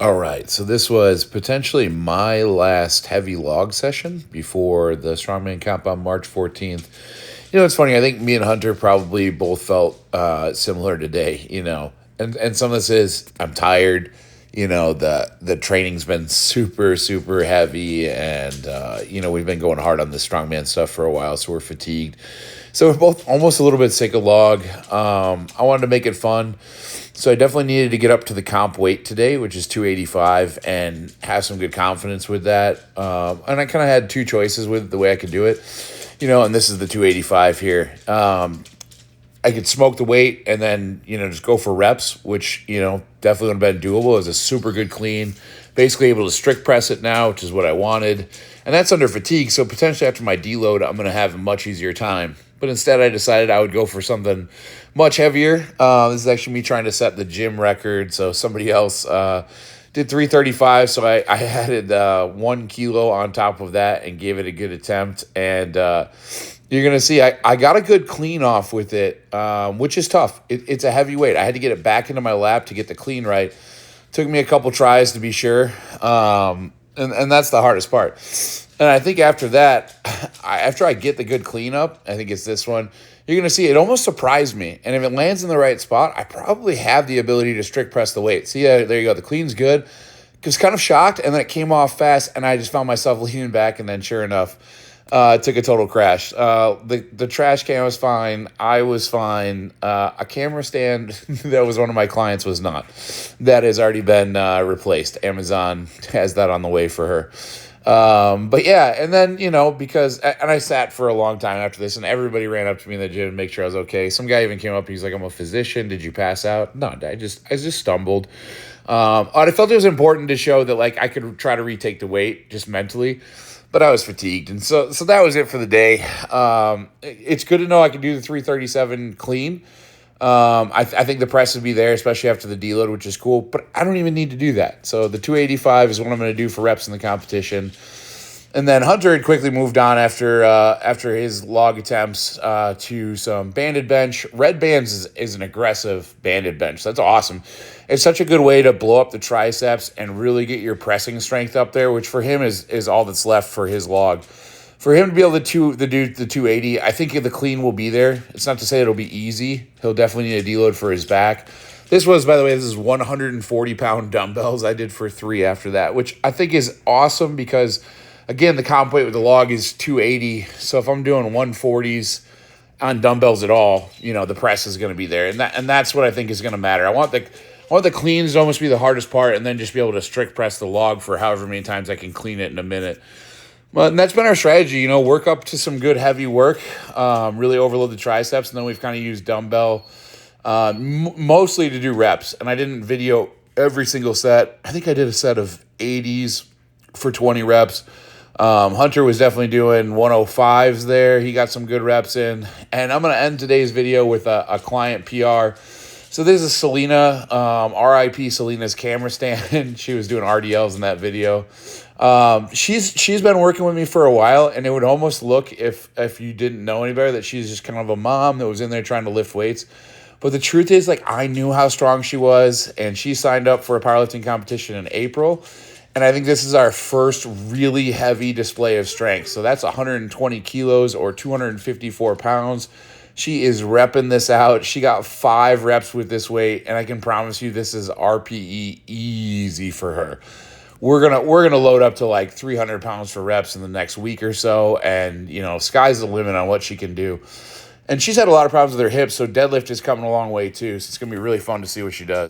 All right, so this was potentially my last heavy log session before the Strongman Camp on March 14th. It's funny. I think me and Hunter probably both felt similar today. And some of this is I'm tired. The training's been super super heavy, and we've been going hard on the strongman stuff for a while, so we're fatigued. So we're both almost a little bit sick of log. I wanted to make it fun, so I definitely needed to get up to the comp weight today, which is 285, and have some good confidence with that. And I kind of had two choices with the way I could do it. And this is the 285 here. I could smoke the weight and then, just go for reps, which, definitely would have been doable. It was a super good clean. Basically able to strict press it now, which is what I wanted. And that's under fatigue, so potentially after my deload, I'm going to have a much easier time. But instead, I decided I would go for something much heavier. This is actually me trying to set the gym record. So somebody else did 335, so I added 1 kilo on top of that and gave it a good attempt. And you're going to see I got a good clean off with it, which is tough. It's a heavy weight. I had to get it back into my lap to get the clean right. Took me a couple tries to be sure, and that's the hardest part. And I think after that, after I get the good cleanup, I think it's this one, you're going to see it almost surprised me. And if it lands in the right spot, I probably have the ability to strict press the weight. See, there you go. The clean's good. I was kind of shocked, and then it came off fast, and I just found myself leaning back, and then sure enough, it took a total crash. The trash can was fine. I was fine. A camera stand that was one of my clients was not. That has already been replaced. Amazon has that on the way for her. But yeah, and then, and I sat for a long time after this, and everybody ran up to me in the gym to make sure I was okay. Some guy even came up, he's like, I'm a physician. Did you pass out? No, I just stumbled. I felt it was important to show that like I could try to retake the weight just mentally, but I was fatigued. And so that was it for the day. It's good to know I can do the 337 clean. I think the press would be there, especially after the deload, which is cool, but I don't even need to do that. So the 285 is what I'm going to do for reps in the competition. And then Hunter had quickly moved on after his log attempts to some banded bench. Red bands is an aggressive banded bench. That's awesome. It's such a good way to blow up the triceps and really get your pressing strength up there, which for him is all that's left for his log. For him to be able to do the 280, I think the clean will be there. It's not to say it'll be easy. He'll definitely need a deload for his back. This was, by the way, this is 140-pound dumbbells I did for 3 after that, which I think is awesome because, again, the comp weight with the log is 280. So if I'm doing 140s on dumbbells at all, the press is going to be there. And that's what I think is going to matter. I want the cleans to almost be the hardest part and then just be able to strict press the log for however many times I can clean it in a minute. Well, and that's been our strategy, work up to some good heavy work, really overload the triceps, and then we've kind of used dumbbell mostly to do reps. And I didn't video every single set. I think I did a set of 80s for 20 reps. Hunter was definitely doing 105s there. He got some good reps in. And I'm going to end today's video with a client PR. So this is Selena, RIP Selena's camera stand. She was doing RDLs in that video. She's been working with me for a while, and it would almost look, if you didn't know any better, that she's just kind of a mom that was in there trying to lift weights. But the truth is, like, I knew how strong she was, and she signed up for a powerlifting competition in April. And I think this is our first really heavy display of strength. So that's 120 kilos or 254 pounds. She is repping this out. She got 5 reps with this weight, and I can promise you this is RPE easy for her. We're gonna load up to like 300 pounds for reps in the next week or so, and sky's the limit on what she can do. And she's had a lot of problems with her hips, so deadlift is coming a long way too. So it's gonna be really fun to see what she does.